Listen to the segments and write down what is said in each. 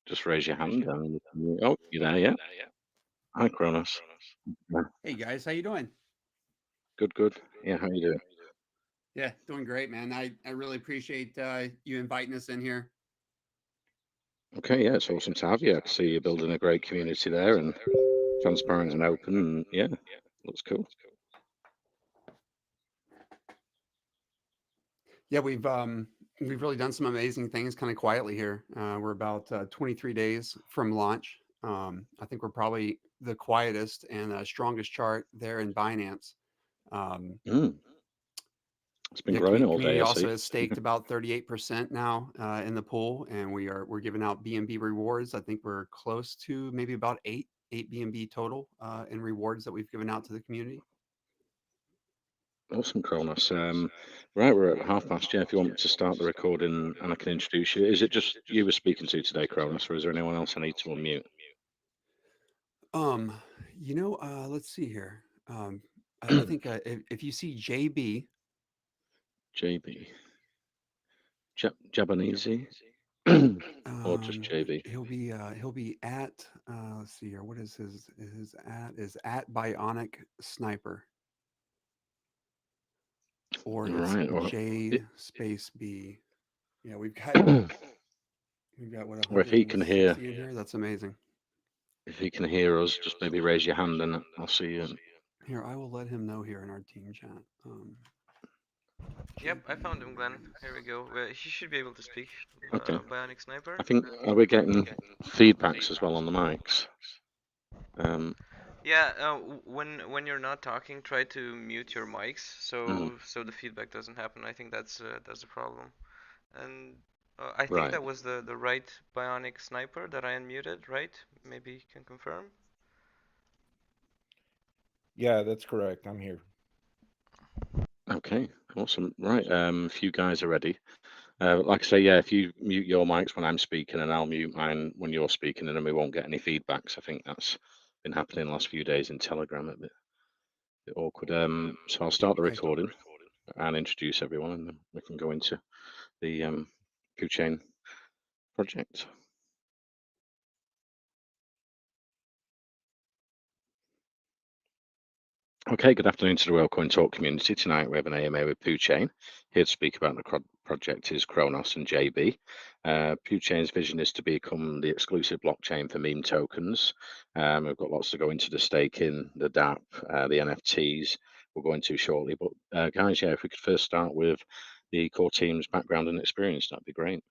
just raise your hand. Oh, you there? Yeah. Hi, Kronos. Yeah, Hey guys, how you doing? good, good. Yeah, how you doing? Yeah, doing great, man. I really appreciate you inviting us in here. Okay, yeah, it's awesome to have you. I can see you're building a great community there and transparent and open. And yeah, looks cool. Yeah, we've really done some amazing things kind of quietly here. We're about 23 days from launch. I think we're probably the quietest and strongest chart there in Binance. Um, Mm, it's been yeah, growing all day, community I also see. has staked about 38% now in the pool, and we're giving out BNB rewards. I think we're close to maybe about eight BNB total in rewards that we've given out to the community. Awesome, Kronos. Right, we're at half past. Yeah, if you want me to start the recording and I can introduce you. Is it just you we're speaking to today, Kronos, or is there anyone else I need to unmute? Um, let's see here. I think if you see JB, JB. Jabanese? Or just JB? he'll be at let's see here. What is his at is at Bionic Sniper, or it's Right. J It, space B. Yeah, we've got what or if he can hear, 160 in here. That's amazing. if he can hear us, just maybe raise your hand and I'll see you. Here, I will let him know here in our team chat. Yep, I found JB him, Glenn. is. Here we go. He should be able to speak. Okay. Bionic I Sniper. think are we getting feedbacks as well on the mics? Um, Yeah, when you're not talking, try to mute your mics mm, so the feedback doesn't happen. I think that's the problem. And I think right. that was the right Bionic Sniper that I unmuted, right? Maybe you can confirm. Yeah, that's correct. I'm here. Okay. Awesome. Right. If you guys are ready, like I say, yeah. If you mute your mics when I'm speaking, and I'll mute mine when you're speaking, and then we won't get any feedbacks. I think that's been happening the last few days in Telegram. A bit awkward. So I'll start the Okay. recording and introduce everyone, and then we can go into the PooChain project. Okay, good afternoon to the Royal Coin Talk community. Tonight we have an AMA with PooChain. Here to speak about the project is Kronos and JB. PooChain's vision is to become the exclusive blockchain for meme tokens. We've got lots to go into the staking, the DApp, the NFTs we'll go into shortly. But guys, yeah, if we could first start with the core team's background and experience, that'd be great.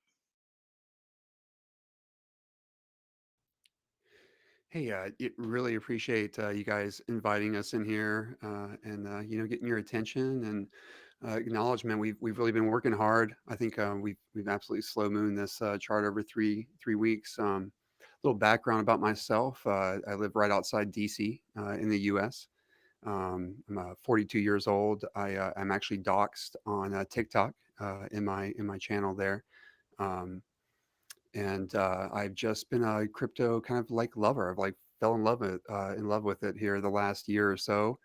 Hey, really appreciate you guys inviting us in here and getting your attention and acknowledgement. We've really been working hard. I think we've absolutely slow mooned this chart over three weeks. Little background about myself: I live right outside DC in the U.S. I'm 42 years old. I'm actually doxxed on TikTok in my channel there. Um, and I've just been a crypto kind of like lover. I've like fell in love with it here the last year or so,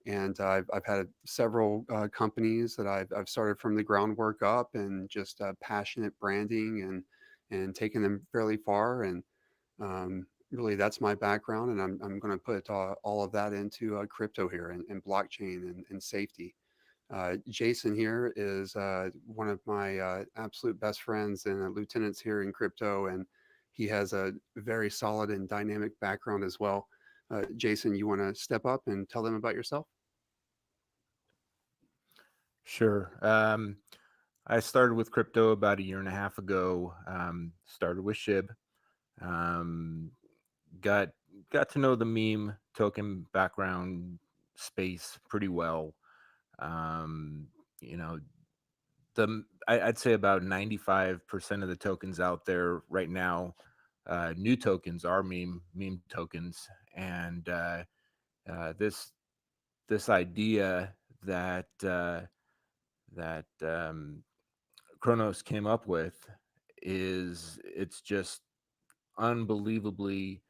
and I've had several companies that I've started from the groundwork up, and just passionate branding and taking them fairly far. And really, that's my background, and I'm going to put all of that into crypto here and blockchain and safety. Jason here is one of my absolute best friends and lieutenants here in crypto, and he has a very solid and dynamic background as well. Jason, you want to step up and tell them about yourself? Sure. I started with crypto about a year and a half ago. Started with SHIB. Um, got got to know the meme token background space pretty well. Um, you know, I'd say about 95% of the tokens out there right now, new tokens are meme tokens, and this idea that Kronos came up with it's just unbelievably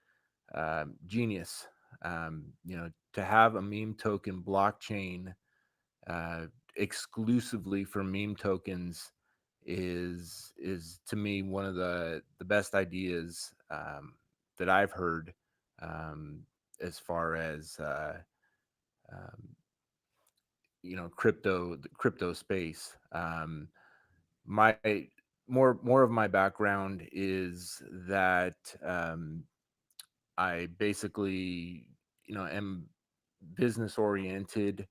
genius. To have a meme token blockchain uh, exclusively for meme tokens is to me one of the best ideas that I've heard as far as the crypto space. My more of my background is that I basically am business oriented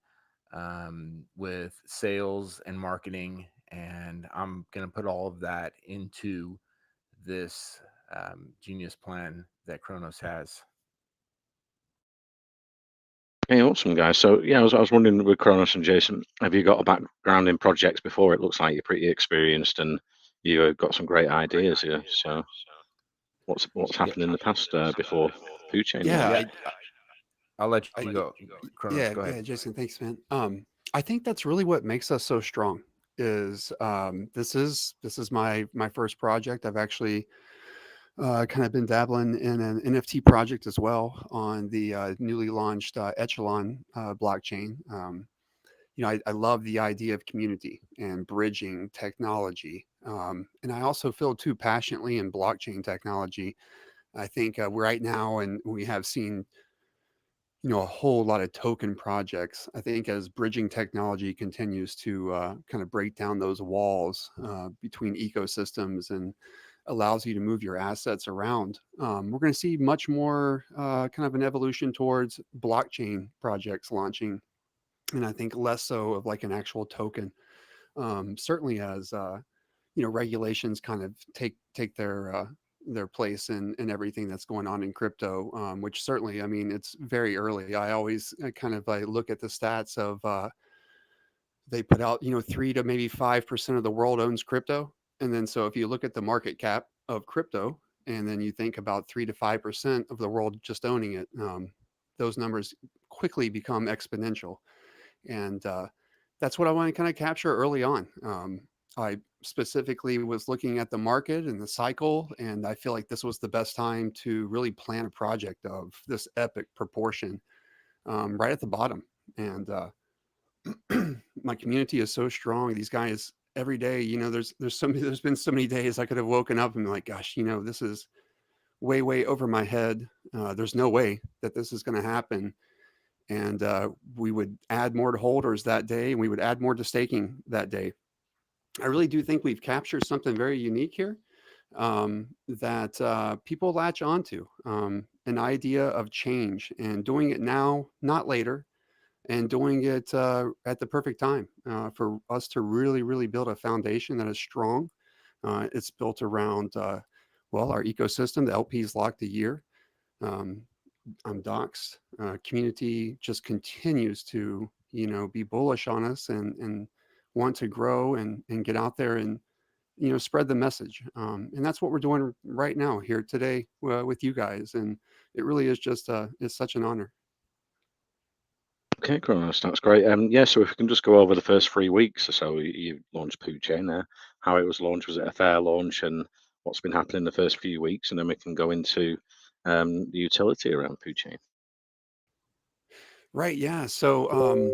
with sales and marketing, and I'm going to put all of that into this genius plan that Kronos has. Hey, awesome, guys. So, yeah, I was wondering with Kronos and Jason, have you got a background in projects before? It looks like you're pretty experienced and you've got some great ideas here. So, what's happened in the past before PooChain? Yeah, Yeah, I'll let I, you go, Kronos. yeah, Go ahead. yeah, Jason, thanks, man. I think that's really what makes us so strong. Is this is my first project. I've actually kind of been dabbling in an NFT project as well on the newly launched Echelon blockchain. I love the idea of community and bridging technology. And I also feel too passionately in blockchain technology. I think we're right now, and we have seen a whole lot of token projects. I think as bridging technology continues to kind of break down those walls between ecosystems and allows you to move your assets around, we're going to see much more kind of an evolution towards blockchain projects launching. And I think less so of like an actual token. Certainly as regulations kind of take their place in everything that's going on in crypto, which certainly, I mean, it's very early. I always kind of look at the stats of they put out 3 to maybe 5% of the world owns crypto, and then so if you look at the market cap of crypto, and then you think about 3 to 5% of the world just owning it, those numbers quickly become exponential. And that's what I want to kind of capture early on. I specifically was looking at the market and the cycle, and I feel like this was the best time to really plan a project of this epic proportion right at the bottom. And my community is so strong. These guys every day, there's been so many days I could have woken up and been like, gosh, this is way over my head. There's no way that this is going to happen. And we would add more to holders that day, and we would add more to staking that day. I really do think we've captured something very unique here that people latch onto, an idea of change and doing it now, not later, and doing it at the perfect time for us to really build a foundation that is strong. It's built around, our ecosystem. The LPs locked a year. I'm doxed. Community just continues to, be bullish on us and want to grow and get out there and, spread the message. And that's what we're doing right now here today with you guys. And it really is just, it's such an honor. Okay, Kronos, that's great. Yeah, so if we can just go over the first 3 weeks or so, you launched PooChain there, how it was launched, was it a fair launch, and what's been happening the first few weeks, and then we can go into the utility around PooChain. Right. Yeah. So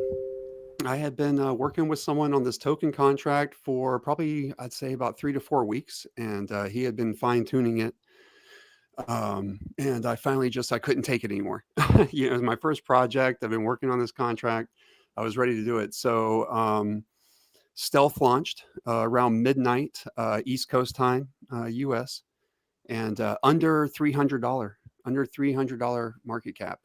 I had been working with someone on this token contract for probably, I'd say, about 3 to 4 weeks, and he had been fine tuning it. And I finally I couldn't take it anymore. It was my first project. I've been working on this contract. I was ready to do it. So stealth launched around midnight East Coast time, US, and under $300 market cap.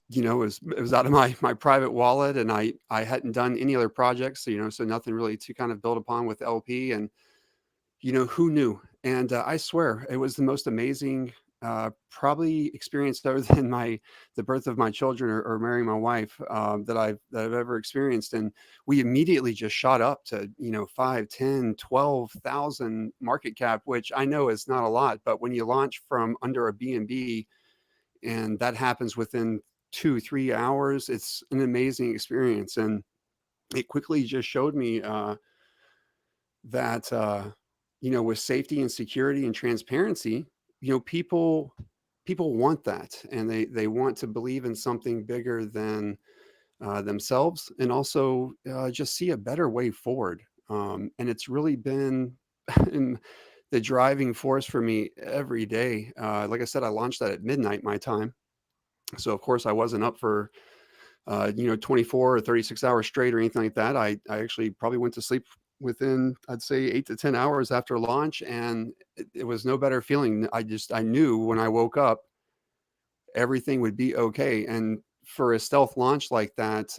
It was out of my private wallet, and I hadn't done any other projects, so nothing really to kind of build upon with LP. And who knew? And I swear it was the most amazing probably experience other than the birth of my children or marrying my wife that I've ever experienced. And we immediately just shot up to 5, 10, 12,000 market cap, which I know is not a lot, but when you launch from under a BNB and that happens within 2-3 hours, it's an amazing experience. And it quickly just showed me that with safety and security and transparency, people want that, and they want to believe in something bigger than themselves, and also just see a better way forward. And it's really been the driving force for me every day. Like I said, I launched that at midnight my time. So of course I wasn't up for 24 or 36 hours straight or anything like that. I actually probably went to sleep within, I'd say, 8 to 10 hours after launch, and it was no better feeling. I knew when I woke up everything would be okay. And for a stealth launch like that,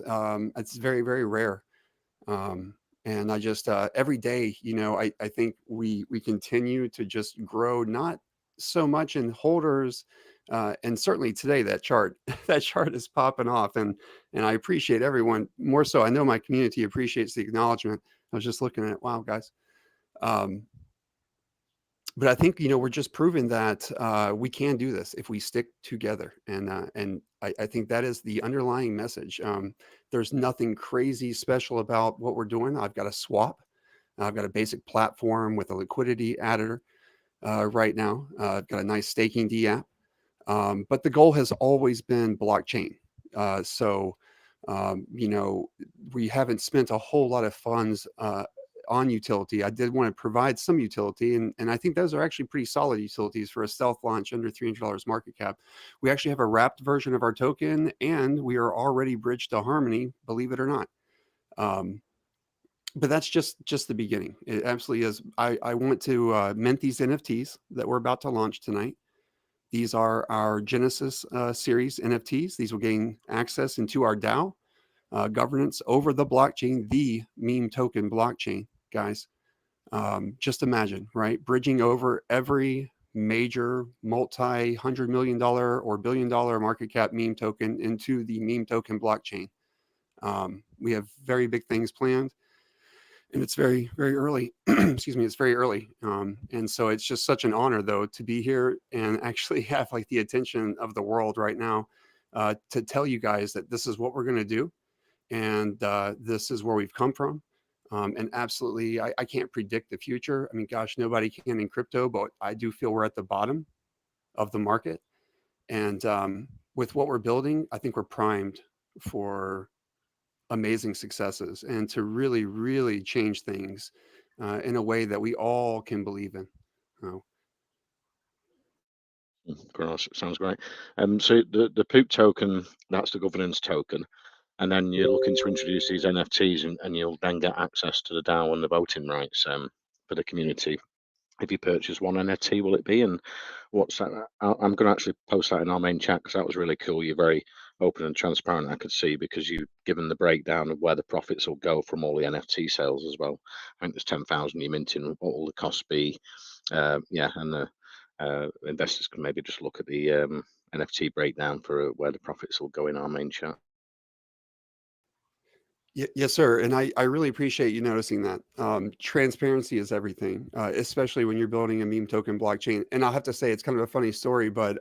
it's very, very rare. Um, and I just every day, I think we continue to just grow, not so much in holders, and certainly today that chart that chart is popping off, and I appreciate everyone more so. I know my community appreciates the acknowledgement. I was just looking at it. Wow, guys. Um, but I think we're just proving that we can do this if we stick together, and I think that is the underlying message. There's nothing crazy special about what we're doing. I've got a swap. I've got a basic platform with a liquidity adder right now. I've got a nice staking D app, but the goal has always been blockchain. So we haven't spent a whole lot of funds on utility. I did want to provide some utility, and I think those are actually pretty solid utilities for a stealth launch under $300 market cap. We actually have a wrapped version of our token, and we are already bridged to Harmony, believe it or not. But that's just the beginning. It absolutely is. I want to mint these NFTs that we're about to launch tonight. These are our Genesis series NFTs. These will gain access into our DAO governance over the blockchain, the meme token blockchain, guys. Just imagine, right? Bridging over every major multi-$100 million or billion-dollar market cap meme token into the meme token blockchain. We have very big things planned, and it's very, very early. Excuse me, it's very early. And so it's just such an honor, though, to be here and actually have like the attention of the world right now to tell you guys that this is what we're going to do. And this is where we've come from. And absolutely, I can't predict the future. I mean, gosh, nobody can in crypto, but I do feel we're at the bottom of the market. And with what we're building, I think we're primed for amazing successes and to really, really change things in a way that we all can believe in. Sounds great. So the Poop token, that's the governance token. And then you're looking to introduce these NFTs, and you'll then get access to the DAO and the voting rights for the community. If you purchase one NFT, will it be? And what's that? I'm going to actually post that in our main chat because that was really cool. You're very open and transparent, I could see, because you've given the breakdown of where the profits will go from all the NFT sales as well. I think there's 10,000 you're minting, what will the costs be? Yeah, and the investors can maybe just look at the NFT breakdown for where the profits will go in our main chat. Yes, sir. And I really appreciate you noticing that. Transparency is everything, especially when you're building a meme token blockchain. And I'll have to say, it's kind of a funny story, but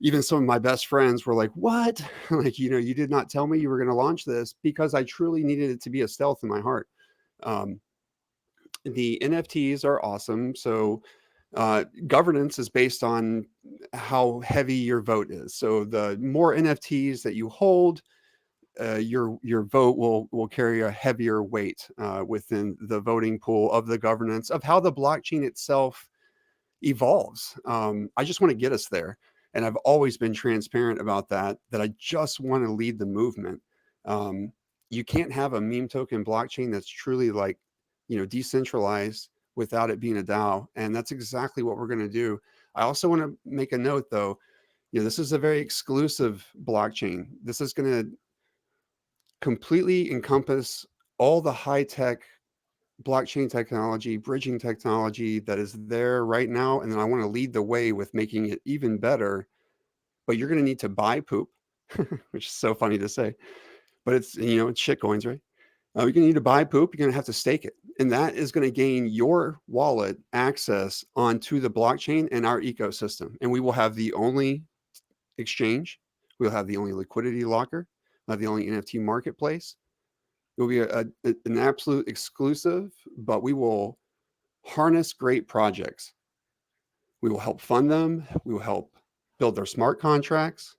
even some of my best friends were like, what? Like, you did not tell me you were going to launch this, because I truly needed it to be a stealth in my heart. The NFTs are awesome. So governance is based on how heavy your vote is. So the more NFTs that you hold, your vote will carry a heavier weight within the voting pool of the governance of how the blockchain itself evolves. I just want to get us there, and I've always been transparent about that. That I just want to lead the movement. You can't have a meme token blockchain that's truly like decentralized without it being a DAO, and that's exactly what we're going to do. I also want to make a note, though. This is a very exclusive blockchain. This is going to completely encompass all the high-tech blockchain technology, bridging technology that is there right now. And then I want to lead the way with making it even better. But you're going to need to buy poop, which is so funny to say. But it's, it's shit coins, right? You're going to need to buy poop. You're going to have to stake it. And that is going to gain your wallet access onto the blockchain and our ecosystem. And we will have the only exchange. We'll have the only liquidity locker. We'll have the only NFT marketplace. It will be an absolute exclusive, but we will harness great projects. We will help fund them. We will help build their smart contracts,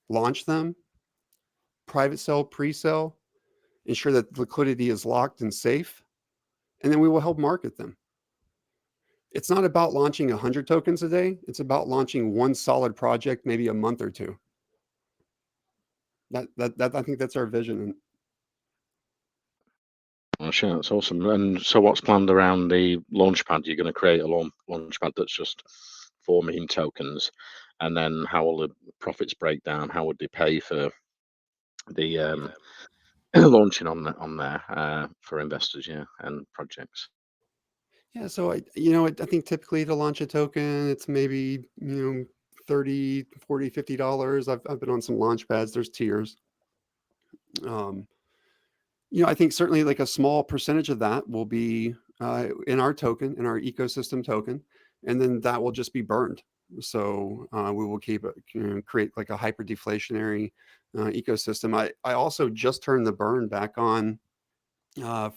launch them, private sell, pre-sell, ensure that liquidity is locked and safe. and then we will help market them. It's not about launching 100 tokens a day. It's about launching one solid project, maybe a month or two. That I think that's our vision. Well, sure, that's awesome. And so, what's planned around the launchpad? You're going to create a launchpad that's just for meme tokens, and then how will the profits break down? How would they pay for the launching on there for investors, yeah, and projects? Yeah, so I think typically to launch a token, it's maybe, $30, $40, $50. I've been on some launch pads. There's tiers. I think certainly like a small percentage of that will be in our token, in our ecosystem token, and then that will just be burned. So we will create like a hyper deflationary ecosystem. I also just turned the burn back on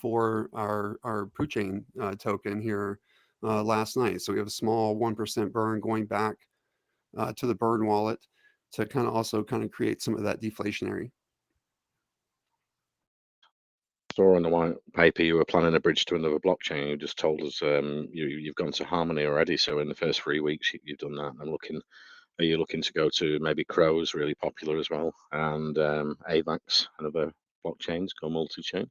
for our PooChain token here last night. So we have a small 1% burn going back to the burn wallet to also create some of that deflationary. Saw on the white paper you were planning a bridge to another blockchain. You just told us you've gone to Harmony already. So in the first 3 weeks you've done that. Are you looking to go to maybe Crow's really popular as well, and AVAX and other blockchains go multi-chain?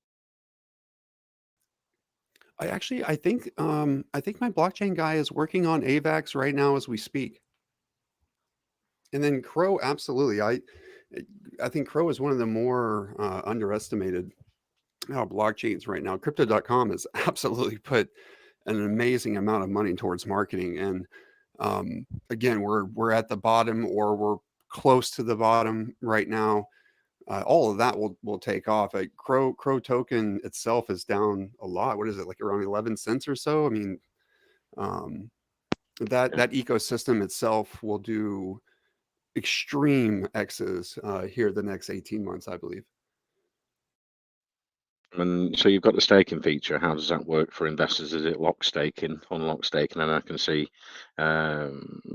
I think my blockchain guy is working on AVAX right now as we speak. And then Crow, absolutely. I think Crow is one of the more underestimated blockchains right now. Crypto.com has absolutely put an amazing amount of money towards marketing, and again, we're at the bottom, or we're close to the bottom right now. All of that will take off. Crow token itself is down a lot. What is it, like around 11 cents or so? I mean, that ecosystem itself will do extreme X's here the next 18 months, I believe. And so you've got the staking feature. How does that work for investors? Is it lock staking, unlock staking? And I can see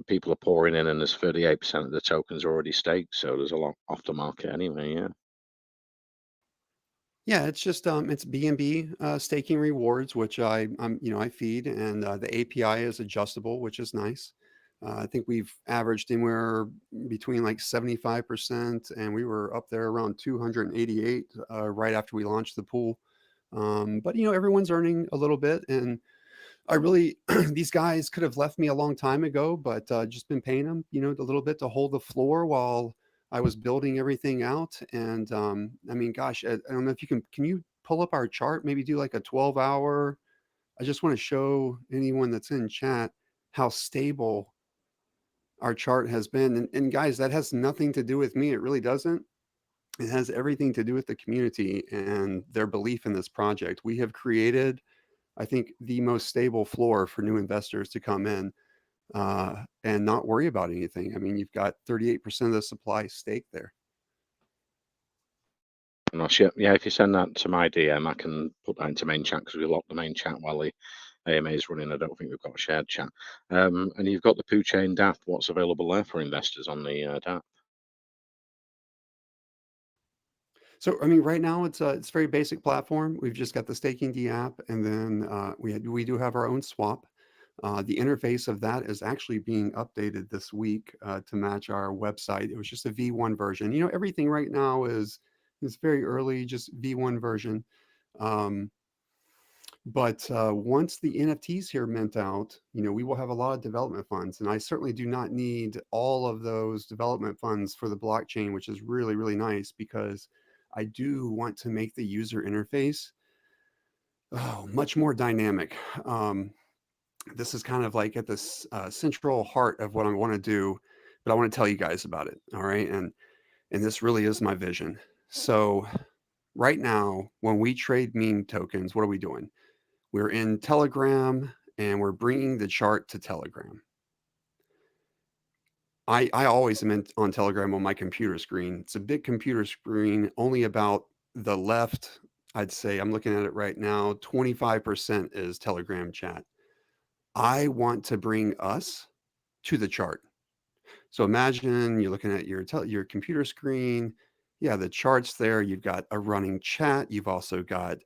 people are pouring in, and there's 38% of the tokens already staked. So there's a lot off the market anyway. Yeah. Yeah, it's just it's BNB staking rewards, which I feed, and the API is adjustable, which is nice. I think we've averaged anywhere between like 75%, and we were up there around 288 right after we launched the pool. But everyone's earning a little bit, and I really these guys could have left me a long time ago, but just been paying them, a little bit to hold the floor while I was building everything out. And I mean, gosh, I don't know if can you pull up our chart, maybe do like a 12-hour. I just want to show anyone that's in chat how stable our chart has been. And guys, that has nothing to do with me. It really doesn't. It has everything to do with the community and their belief in this project. We have created, I think, the most stable floor for new investors to come in and not worry about anything. I mean, you've got 38% of the supply staked there. Nice. Yeah, if you send that to my DM, I can put that into main chat, because we locked the main chat while the AMA is running. I don't think we've got a shared chat. And you've got the PooChain DApp. What's available there for investors on the DApp? So, I mean, right now it's a very basic platform. We've just got the staking D app, and then we do have our own swap. The interface of that is actually being updated this week to match our website. It was just a V1 version. Everything right now is very early, just V1 version. But once the NFTs here mint out, we will have a lot of development funds, and I certainly do not need all of those development funds for the blockchain, which is really, really nice, because I do want to make the user interface much more dynamic. This is kind of like at the central heart of what I want to do, but I want to tell you guys about it. All right. And this really is my vision. So right now, when we trade meme tokens, what are we doing? We're in Telegram, and we're bringing the chart to Telegram. I always am on Telegram on my computer screen. It's a big computer screen, only about the left. I'd say, I'm looking at it right now, 25% is Telegram chat. I want to bring us to the chart. So imagine you're looking at your computer screen. Yeah, the chart's there. You've got a running chat. You've also got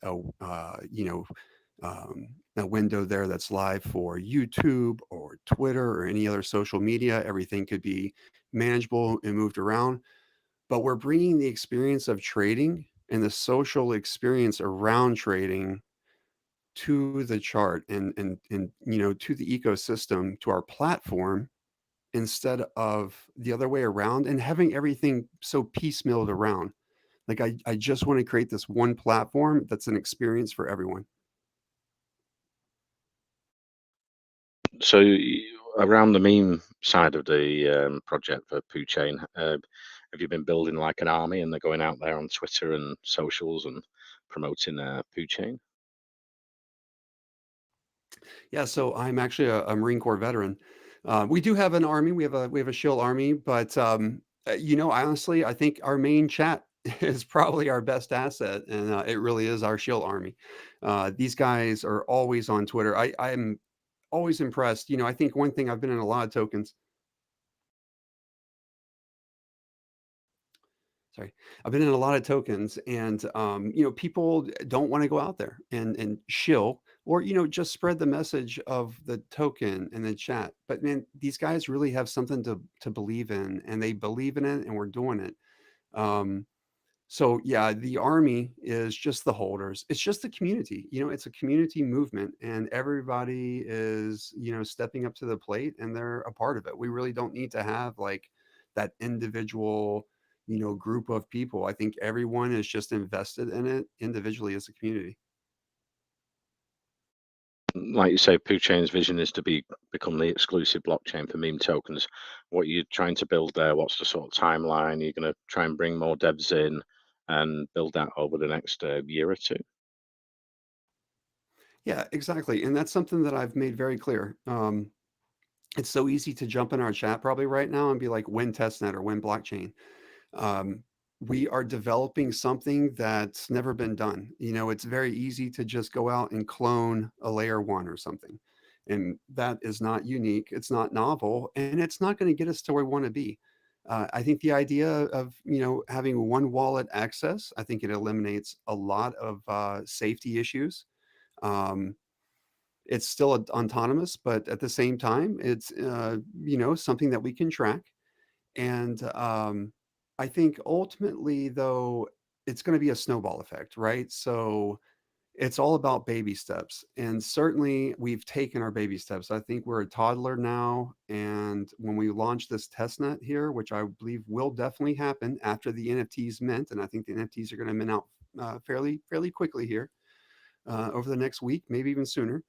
a window there that's live for YouTube or Twitter or any other social media. Everything could be manageable and moved around. But we're bringing the experience of trading and the social experience around trading to the chart and to the ecosystem, to our platform, instead of the other way around, and having everything so piecemealed around. Like I just want to create this one platform that's an experience for everyone. So around the meme side of the project for PooChain, have you been building like an army and they're going out there on Twitter and socials and promoting PooChain? Yeah, so I'm actually a Marine Corps veteran. We do have an army. We have a shill army, but honestly, I think our main chat is probably our best asset, and it really is our shill army. These guys are always on Twitter. I'm always impressed. I think one thing, I've been in a lot of tokens. Sorry, I've been in a lot of tokens, and people don't want to go out there and shill, or just spread the message of the token in the chat. But man, these guys really have something to believe in, and they believe in it, and we're doing it. Um, so yeah, the army is just the holders. It's just the community. It's a community movement, and everybody is stepping up to the plate, and they're a part of it. We really don't need to have like that individual group of people. I think everyone is just invested in it individually as a community. Like you say, PooChain's vision is to become the exclusive blockchain for meme tokens. What are you trying to build there? What's the sort of timeline? Are you going to try and bring more devs in and build that over the next year or two? Yeah, exactly, and that's something that I've made very clear. It's so easy to jump in our chat probably right now and be like, "When testnet or when blockchain." Um, we are developing something that's never been done. It's very easy to just go out and clone a layer one or something. And that is not unique. It's not novel, and it's not going to get us to where we want to be. I think the idea of, having one wallet access, I think it eliminates a lot of safety issues. Um, it's still autonomous, but at the same time, it's, something that we can track. And I think ultimately, though, it's going to be a snowball effect, right? So it's all about baby steps. And certainly we've taken our baby steps. I think we're a toddler now. And when we launch this testnet here, which I believe will definitely happen after the NFTs mint, and I think the NFTs are going to mint out fairly quickly here over the next week, maybe even sooner.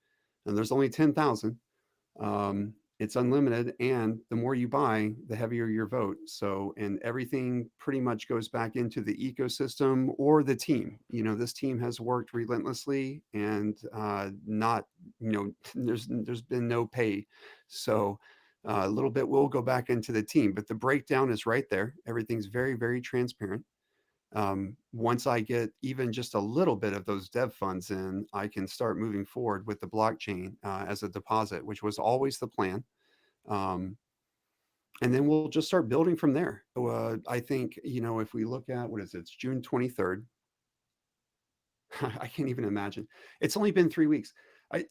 And there's only 10,000. It's unlimited, and the more you buy, the heavier your vote. So, and everything pretty much goes back into the ecosystem or the team. This team has worked relentlessly, and not, there's been no pay. So, a little bit will go back into the team, but the breakdown is right there. Everything's very, very transparent. Once I get even just a little bit of those dev funds in, I can start moving forward with the blockchain as a deposit, which was always the plan. Um, and then we'll just start building from there. I think, if we look at, what is it? It's June 23rd. I can't even imagine. It's only been 3 weeks. I,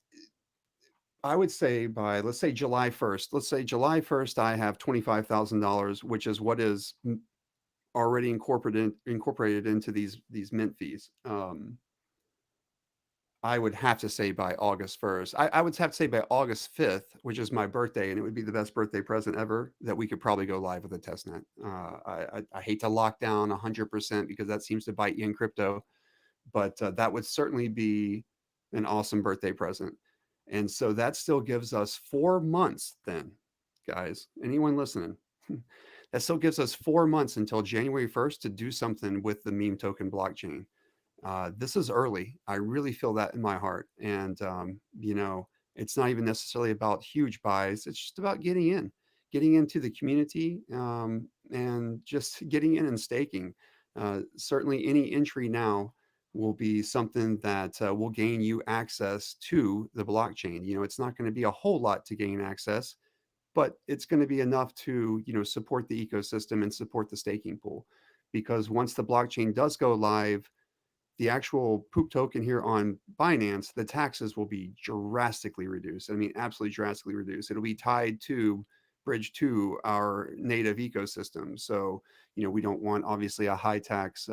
I would say by, let's say July 1st, I have $25,000, which is what is already incorporated into these mint fees. I would have to say by August 1st. I would have to say by August 5th, which is my birthday, and it would be the best birthday present ever, that we could probably go live with a testnet. I hate to lock down 100% because that seems to bite you in crypto, but that would certainly be an awesome birthday present. And so that still gives us 4 months then, guys. Anyone listening? That still gives us 4 months until January 1st to do something with the meme token blockchain. This is early. I really feel that in my heart. And, it's not even necessarily about huge buys. It's just about getting into the community, and just getting in and staking. Certainly, any entry now will be something that will gain you access to the blockchain. It's not going to be a whole lot to gain access, but it's going to be enough to, support the ecosystem and support the staking pool. Because once the blockchain does go live, the actual poop token here on Binance, the taxes will be drastically reduced. I mean, absolutely drastically reduced. It'll be tied to bridge to our native ecosystem. So, we don't want obviously a high tax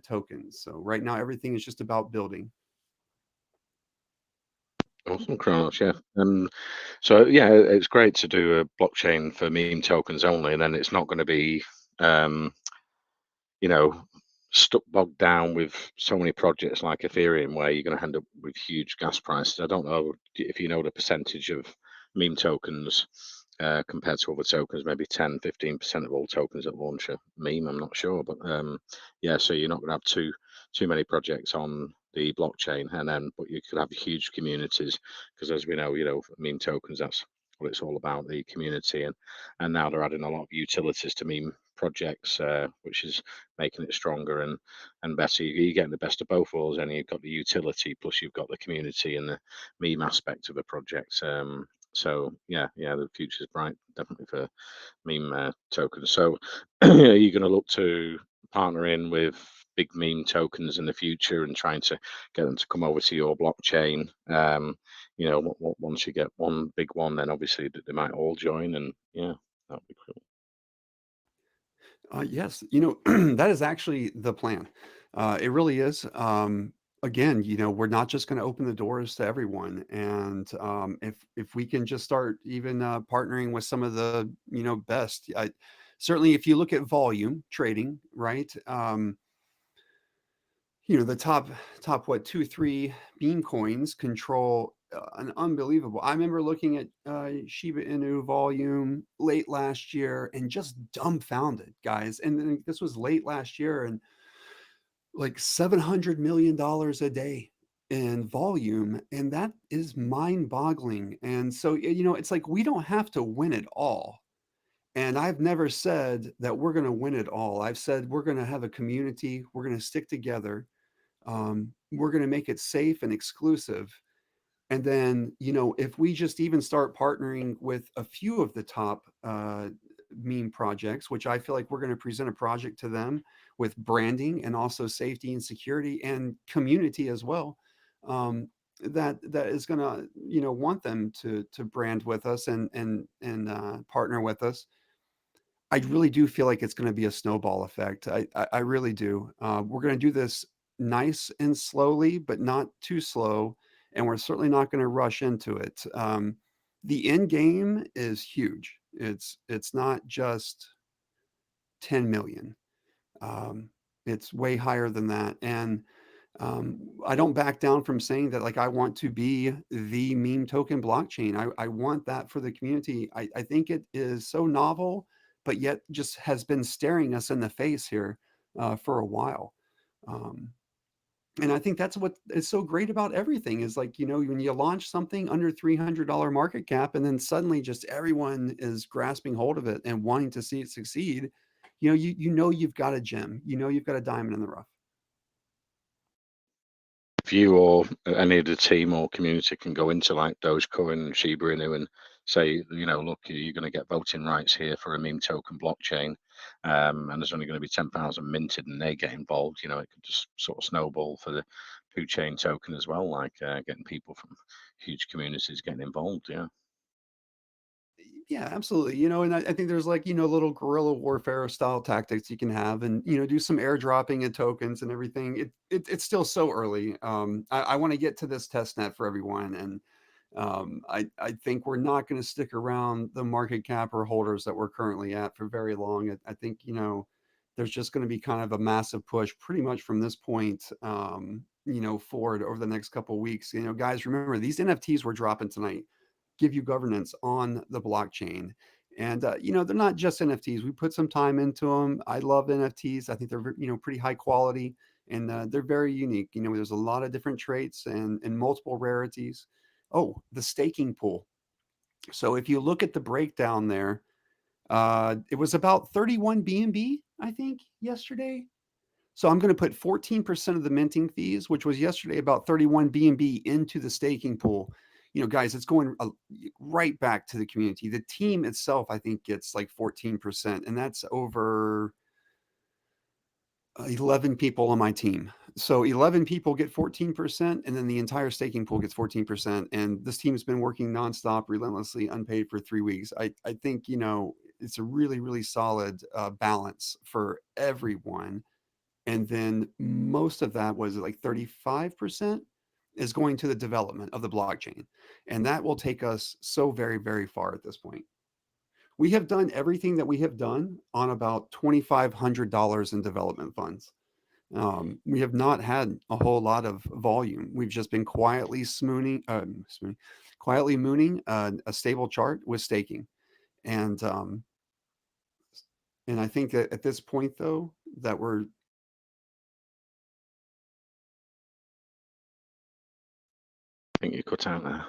token. So right now, everything is just about building. Awesome, Kronos, yeah. So yeah, it's great to do a blockchain for meme tokens only, and then it's not going to be, um, you know, stuck bogged down with so many projects like Ethereum, where you're going to end up with huge gas prices. I don't know if you know the percentage of meme tokens compared to other tokens, maybe 10, 15% of all tokens at launch are meme. I'm not sure, but yeah, so you're not going to have too many projects on the blockchain, but you could have huge communities, because as we know, meme tokens, that's what it's all about, the community, and now they're adding a lot of utilities to meme projects, which is making it stronger and better. You're getting the best of both worlds, and you've got the utility, plus you've got the community and the meme aspect of a project. So yeah, the future's bright, definitely, for meme tokens. So are you going to look to partner in with big meme tokens in the future and trying to get them to come over to your blockchain? Once you get one big one, then obviously they might all join, and yeah, that'd be cool. Yes, that is actually the plan. It really is. Again, we're not just going to open the doors to everyone, and if we can just start even partnering with some of the best. Certainly, if you look at volume trading, right? The top what 2 3 meme coins control an unbelievable. I remember looking at Shiba Inu volume late last year and just dumbfounded, guys. And then this was late last year, and like $700 million a day in volume, and that is mind-boggling. And so it's like we don't have to win it all. And I've never said that we're going to win it all. I've said we're going to have a community. We're going to stick together. We're going to make it safe and exclusive. And then, if we just even start partnering with a few of the top meme projects, which I feel like we're going to present a project to them with branding and also safety and security and community as well, that is going to, want them to brand with us and partner with us. I really do feel like it's going to be a snowball effect. I really do. We're going to do this nice and slowly, but not too slow, and we're certainly not going to rush into it. The end game is huge. It's not just 10 million. It's way higher than that, and I don't back down from saying that. Like, I want to be the meme token blockchain. I want that for the community. I think it is so novel, but yet just has been staring us in the face here for a while. Um, and I think that's what is so great about everything is, like, when you launch something under $300 market cap and then suddenly just everyone is grasping hold of it and wanting to see it succeed, you've got a gem, you've got a diamond in the rough. If you or any of the team or community can go into like Dogecoin and Shiba Inu and say, look, you're going to get voting rights here for a meme token blockchain, and there's only going to be 10,000 minted, and they get involved, it could just sort of snowball for the PooChain token as well, like getting people from huge communities getting involved. Yeah. Yeah, absolutely. And I think there's like, little guerrilla warfare style tactics you can have and, do some airdropping and tokens and everything. It's still so early. I want to get to this test net for everyone. And I think we're not going to stick around the market cap or holders that we're currently at for very long. I think, there's just going to be kind of a massive push pretty much from this point, forward over the next couple of weeks. Guys, remember these NFTs we're dropping tonight give you governance on the blockchain. And they're not just NFTs. We put some time into them. I love NFTs. I think they're pretty high quality, and they're very unique. There's a lot of different traits and multiple rarities. Oh, the staking pool. So if you look at the breakdown there, it was about 31 BNB, I think, yesterday. So I'm going to put 14% of the minting fees, which was yesterday about 31 BNB, into the staking pool. Guys, it's going right back to the community. The team itself, I think, gets like 14%, and that's over 11 people on my team. So 11 people get 14%, and then the entire staking pool gets 14%. And this team has been working nonstop, relentlessly, unpaid for 3 weeks. I think, it's a really, really solid balance for everyone. And then most of that was like 35% is going to the development of the blockchain. And that will take us so very, very far at this point. We have done everything that we have done on about $2,500 in development funds. We have not had a whole lot of volume. We've just been quietly quietly mooning a stable chart with staking. And I think that at this point, though, that we're I think you cut out there.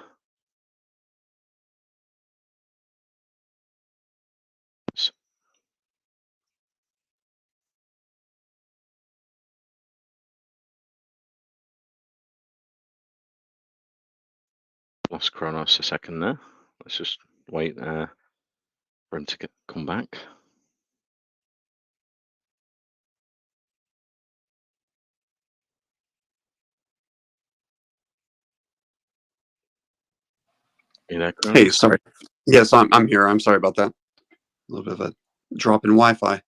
Lost Kronos a second there. Let's just wait for him to come back. You there, Kronos? Hey, sorry. Yes, I'm here. I'm sorry about that. A little bit of a drop in Wi-Fi.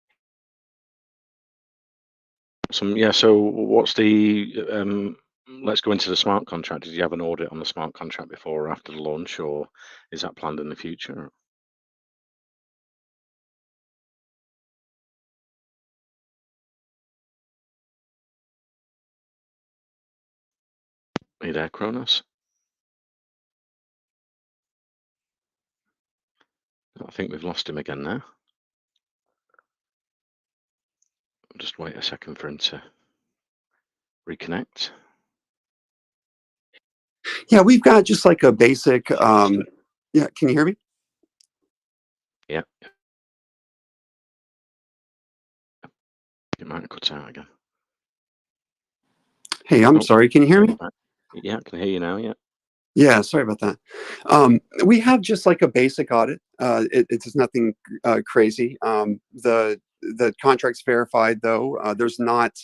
Yeah. So what's the let's go into the smart contract. Did you have an audit on the smart contract before or after the launch, or is that planned in the future? Are you there, Kronos? I think we've lost him again now. I'll just wait a second for him to reconnect. Yeah, we've got just like a basic. Yeah, can you hear me? Yeah. It might have cut out again. Hey, I'm sorry. Can you hear me? Yeah, I can hear you now. Yeah. Yeah, sorry about that. We have just like a basic audit. It's nothing crazy. The contract's verified, though. There's not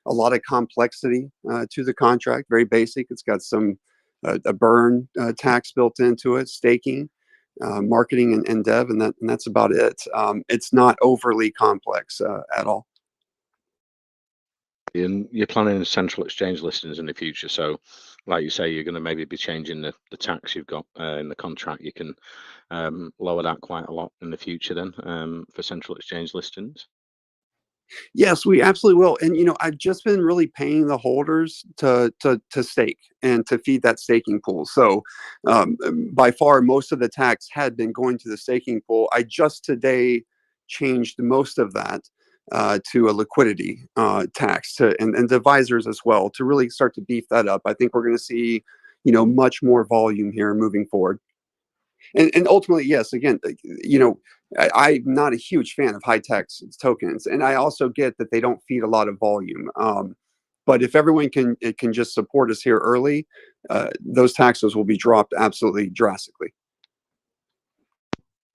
a lot of complexity to the contract. Very basic. It's got some a burn tax built into it, staking, marketing, and dev, and that's about it. It's not overly complex at all. And you're planning central exchange listings in the future. So, like you say, you're going to maybe be changing the tax you've got in the contract. You can lower that quite a lot in the future then for central exchange listings. Yes, we absolutely will. And I've just been really paying the holders to stake and to feed that staking pool. So by far, most of the tax had been going to the staking pool. I just today changed most of that to a liquidity tax and divisors as well to really start to beef that up. I think we're going to see much more volume here moving forward. And ultimately, yes, again, I'm not a huge fan of high tax tokens, and I also get that they don't feed a lot of volume. But if everyone can just support us here early, those taxes will be dropped absolutely drastically.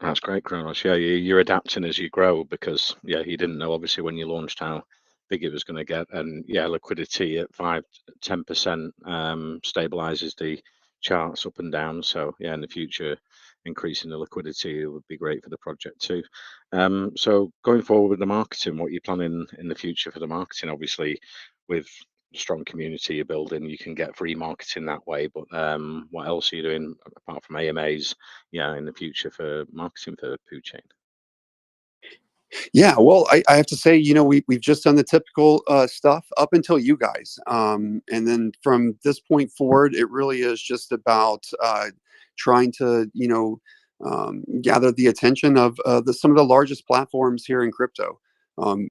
That's great, Kronos. Yeah, you're adapting as you grow because you didn't know obviously when you launched how big it was going to get, and liquidity at 5-10% stabilizes the charts up and down. So in the future, increasing the liquidity would be great for the project too. So going forward with the marketing, what you're planning in the future for the marketing, obviously with the strong community you're building, you can get free marketing that way. But what else are you doing apart from AMAs? In the future for marketing for PooChain? Yeah, well, I have to say, we've just done the typical stuff up until you guys. And then from this point forward, it really is just about trying to, gather the attention of some of the largest platforms here in crypto.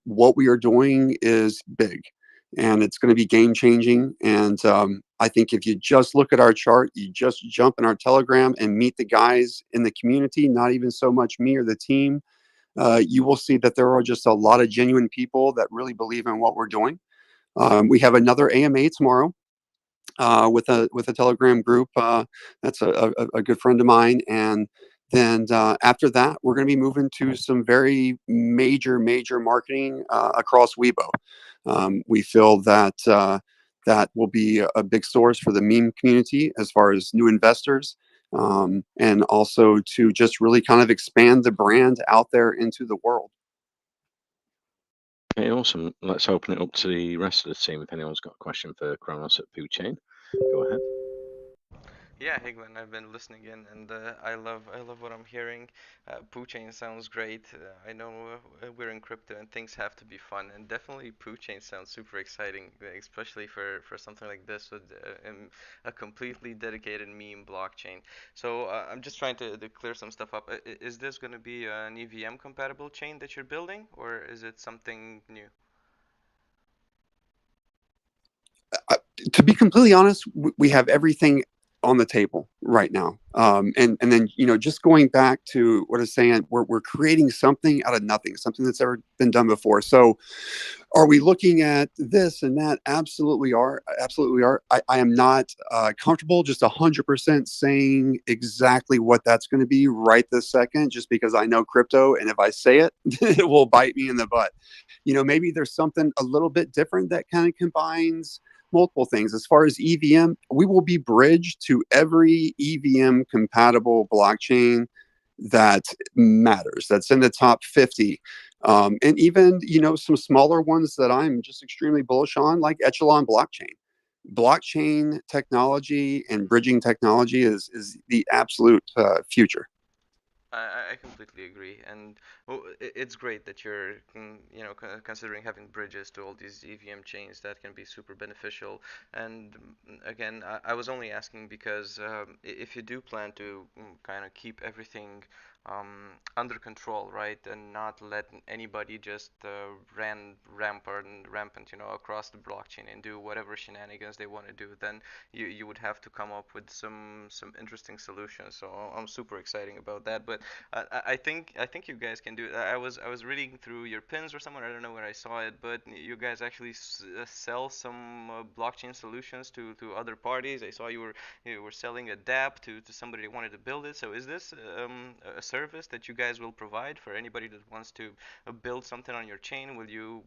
What we are doing is big and it's going to be game changing. And I think if you just look at our chart, you just jump in our Telegram and meet the guys in the community, not even so much me or the team. You will see that there are just a lot of genuine people that really believe in what we're doing. We have another AMA tomorrow with a Telegram group. That's a good friend of mine. And then after that, we're going to be moving to some very major marketing across Weibo. We feel that that will be a big source for the meme community as far as new investors, and also to just really kind of expand the brand out there into the world. Okay, awesome. Let's open it up to the rest of the team. If anyone's got a question for Kronos at PooChain, go ahead. Yeah, hey Glenn, I've been listening in, and I love what I'm hearing. PooChain sounds great. I know we're in crypto, and things have to be fun, and definitely PooChain sounds super exciting, especially for something like this with a completely dedicated meme blockchain. So I'm just trying to clear some stuff up. Is this going to be an EVM compatible chain that you're building, or is it something new? To be completely honest, we have everything on the table right now. And then, just going back to what I was saying, we're creating something out of nothing, something that's ever been done before. So are we looking at this and that? Absolutely are. Absolutely are. I am not comfortable just 100% saying exactly what that's going to be right this second, just because I know crypto. And if I say it, it will bite me in the butt. Maybe there's something a little bit different that kind of combines multiple things. As far as EVM, we will be bridged to every EVM compatible blockchain that matters, that's in the top 50. And even, some smaller ones that I'm just extremely bullish on, like Echelon blockchain. Blockchain technology and bridging technology is the absolute future. I completely agree, and it's great that you're, considering having bridges to all these EVM chains. That can be super beneficial. And again, I was only asking because if you do plan to kind of keep everything under control, right, and not let anybody just rampant, across the blockchain and do whatever shenanigans they want to do, then you would have to come up with some interesting solutions. So I'm super excited about that. But I think you guys can do it. I was reading through your pins or somewhere. I don't know where I saw it, but you guys actually sell some blockchain solutions to other parties. I saw you were selling a dApp to somebody that wanted to build it. So is this a service that you guys will provide for anybody that wants to build something on your chain? Will you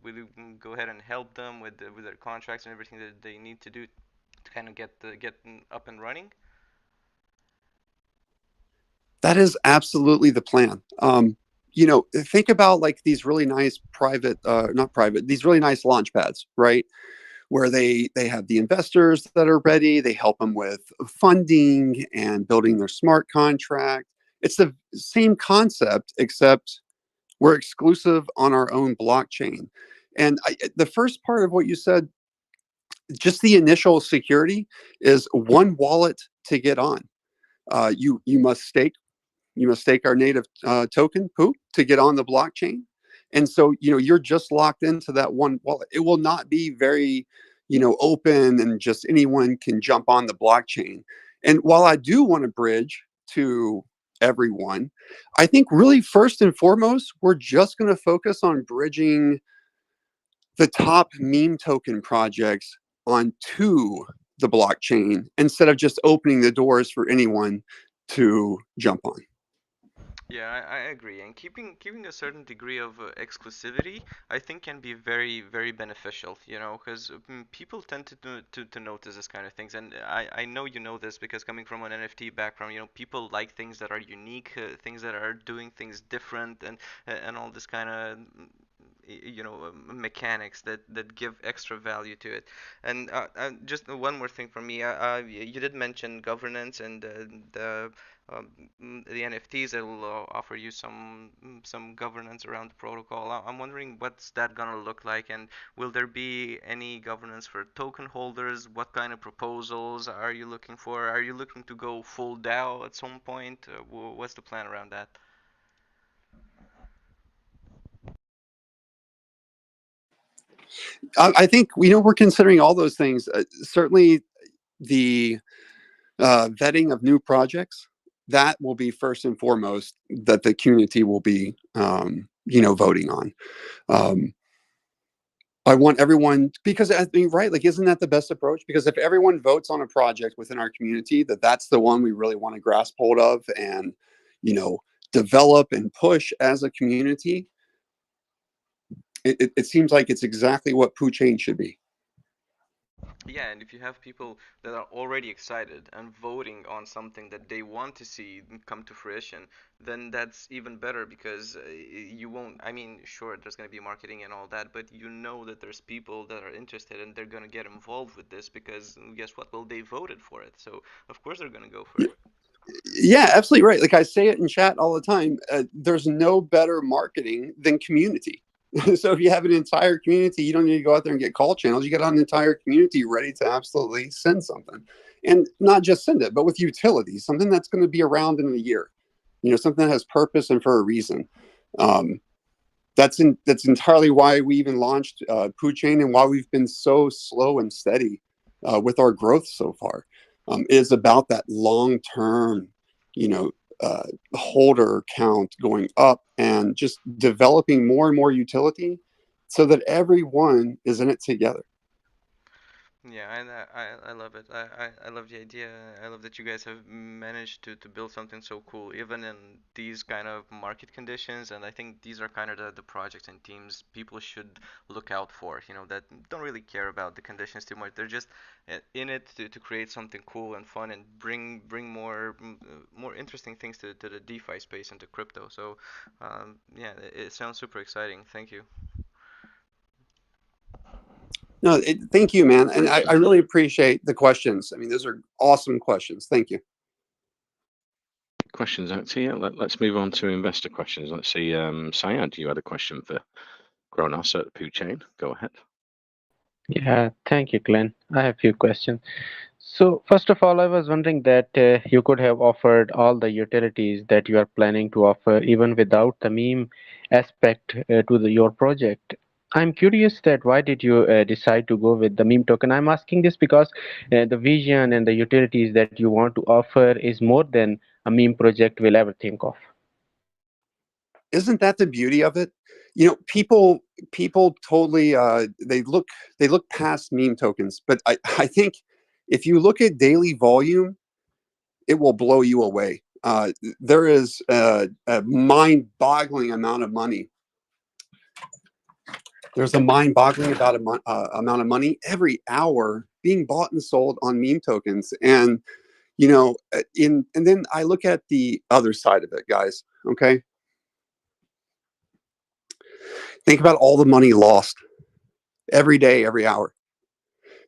go ahead and help them with their contracts and everything that they need to do to kind of get up and running? That is absolutely the plan. Think about like these really nice not private, these really nice launch pads, right? Where they have the investors that are ready. They help them with funding and building their smart contract. It's the same concept, except we're exclusive on our own blockchain. And the first part of what you said, just the initial security, is one wallet to get on. You must stake our native token, Poo, to get on the blockchain. And so, you're just locked into that one wallet. It will not be very, open and just anyone can jump on the blockchain. And while I do want to bridge to everyone, I think really first and foremost, we're just going to focus on bridging the top meme token projects onto the blockchain instead of just opening the doors for anyone to jump on. Yeah, I agree. And keeping a certain degree of exclusivity, I think, can be very very beneficial. Because people tend to notice this kind of things, and I know you know this because coming from an NFT background, people like things that are unique, things that are doing things different, and all this kind of mechanics that give extra value to it. And just one more thing from me. You did mention governance and the NFTs that will offer you some governance around the protocol. I'm wondering what's that gonna look like, and will there be any governance for token holders? What kind of proposals are you looking for? Are you looking to go full DAO at some point? What's the plan around that? I think we're considering all those things. Certainly, the vetting of new projects, that will be first and foremost that the community will be voting on. I want everyone, because I mean, right, like, isn't that the best approach? Because if everyone votes on a project within our community, that's the one we really want to grasp hold of and develop and push as a community, it seems like it's exactly what PooChain should be. Yeah, and if you have people that are already excited and voting on something that they want to see come to fruition, then that's even better because you won't. I mean, sure, there's going to be marketing and all that, but you know that there's people that are interested and they're going to get involved with this because guess what? Well, they voted for it, so of course they're going to go for it. Yeah, absolutely right. Like I say it in chat all the time. There's no better marketing than community. So if you have an entire community, you don't need to go out there and get call channels. You got an entire community ready to absolutely send something, and not just send it, but with utility, something that's going to be around in a year. You know, something that has purpose and for a reason. That's entirely why we even launched PooChain and why we've been so slow and steady with our growth so far. Is about that long term, you know, holder count going up and just developing more and more utility so that everyone is in it together. Yeah, I love it. I love the idea. I love that you guys have managed to build something so cool, even in these kind of market conditions. And I think these are kind of the projects and teams people should look out for, you know, that don't really care about the conditions too much. They're just in it to create something cool and fun and bring more interesting things to the DeFi space and to crypto. So, yeah, it sounds super exciting. Thank you. No, thank you, man. And I really appreciate the questions. I mean, those are awesome questions. Thank you. Questions out to you. Let's move on to investor questions. Let's see, Syed, you had a question for Kronos at PooChain. Go ahead. Yeah, thank you, Glenn. I have a few questions. So, first of all, I was wondering that you could have offered all the utilities that you are planning to offer even without the meme aspect to your project. I'm curious that why did you decide to go with the meme token? I'm asking this because the vision and the utilities that you want to offer is more than a meme project will ever think of. Isn't that the beauty of it? You know, people totally they look past meme tokens, but I think if you look at daily volume, it will blow you away. There is a mind-boggling amount of money. There's a mind-boggling amount of money every hour being bought and sold on meme tokens, and you know, and then I look at the other side of it, guys. Okay, think about all the money lost every day, every hour.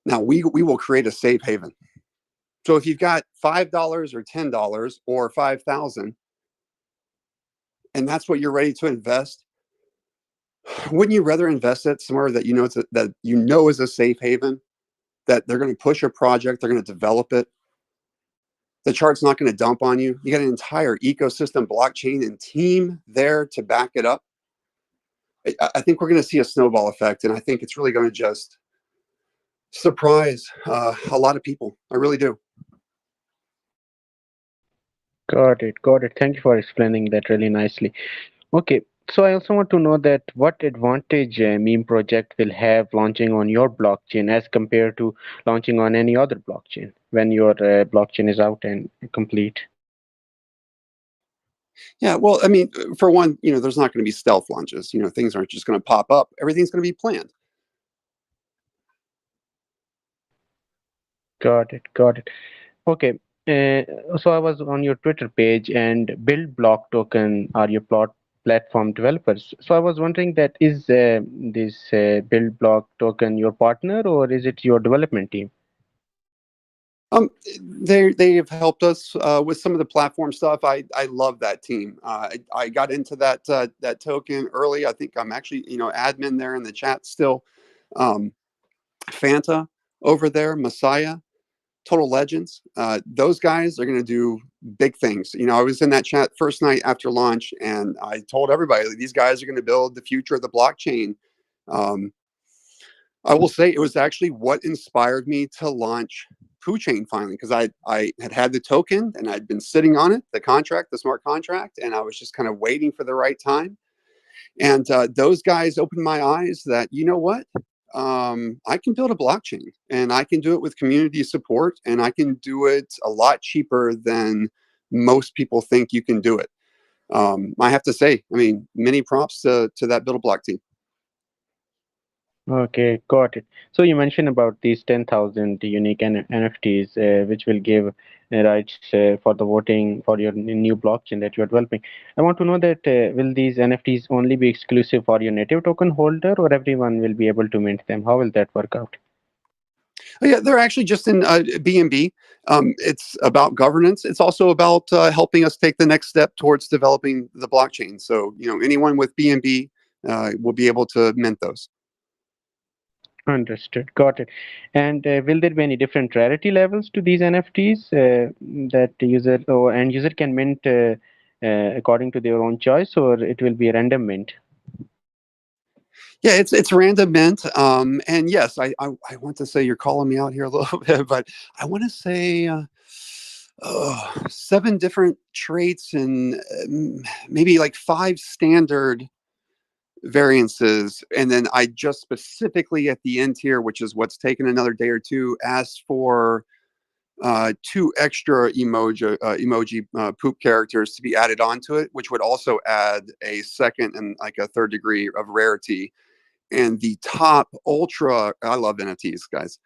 Now we will create a safe haven. So if you've got $5 or $10 or 5,000, and that's what you're ready to invest, wouldn't you rather invest it somewhere that you know is a safe haven, that they're going to push a project, they're going to develop it, the chart's not going to dump on you. You got an entire ecosystem, blockchain, and team there to back it up. I think we're going to see a snowball effect, and I think it's really going to just surprise a lot of people. I really do. Got it, got it. Thank you for explaining that really nicely. Okay, so I also want to know that what advantage a meme project will have launching on your blockchain as compared to launching on any other blockchain when your blockchain is out and complete. Yeah, well, I mean, for one, you know, there's not going to be stealth launches. You know, things aren't just going to pop up. Everything's going to be planned. Got it, got it. Okay, so I was on your Twitter page and Build Block Token are your platform developers. So I was wondering that is this Build Block Token your partner or is it your development team? They have helped us with some of the platform stuff. I love that team. I got into that token early. I think I'm actually, you know, admin there in the chat still. Fanta over there, Messiah, Total Legends. Those guys are going to do big things. You know, I was in that chat first night after launch, and I told everybody these guys are going to build the future of the blockchain. I will say it was actually what inspired me to launch PooChain finally, because I had the token and I'd been sitting on it, the contract, the smart contract, and I was just kind of waiting for the right time. And those guys opened my eyes that, you know what, I can build a blockchain and I can do it with community support and I can do it a lot cheaper than most people think you can do it. I have to say, I mean, many props to that Build a Block team. Okay, got it. So you mentioned about these 10,000 unique NFTs, which will give rights for the voting for your new blockchain that you are developing. I want to know that will these NFTs only be exclusive for your native token holder, or everyone will be able to mint them? How will that work out? Oh, yeah, they're actually just in BNB. It's about governance. It's also about helping us take the next step towards developing the blockchain. So, anyone with BNB will be able to mint those. Understood. Got it. And will there be any different rarity levels to these NFTs that the user or end user can mint according to their own choice, or it will be a random mint? Yeah, it's random mint. And yes, I want to say you're calling me out here a little bit, but I want to say 7 different traits and maybe like 5 standard variances. And then I just specifically at the end here, which is what's taken another day or two, asked for 2 extra emoji poop characters to be added onto it, which would also add a second and like a third degree of rarity. And the top ultra, I love NFTs, guys.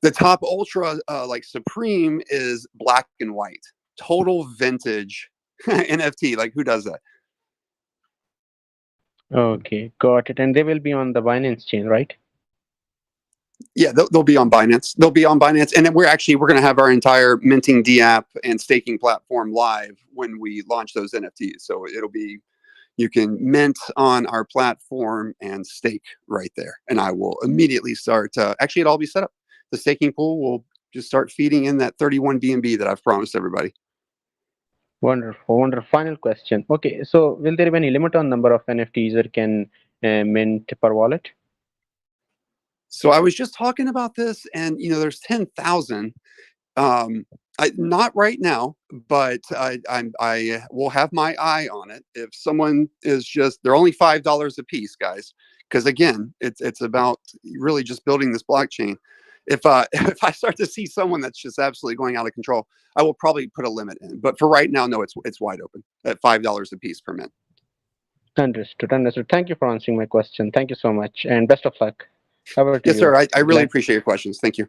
The top ultra, like supreme, is black and white, total vintage NFT. Like, who does that? Okay, got it. And they will be on the Binance chain, right? Yeah, they'll be on Binance. They'll be on Binance, and then we're going to have our entire minting D app and staking platform live when we launch those NFTs. So it'll be, you can mint on our platform and stake right there. And I will immediately start. Actually, it'll all be set up. The staking pool will just start feeding in that 31 BNB that I've promised everybody. Wonderful, wonderful. Final question. Okay, so will there be any limit on number of NFT user can mint per wallet? So I was just talking about this, and there's 10,000. Not right now, but I will have my eye on it. If someone is they're only $5 a piece, guys, because again, it's about really just building this blockchain. If if I start to see someone that's just absolutely going out of control, I will probably put a limit in. But for right now, no, it's wide open at $5 a piece per mint. Understood, understood. Thank you for answering my question. Thank you so much, and best of luck. Over to Yes, you, sir. I really Glenn. appreciate your questions. Thank you.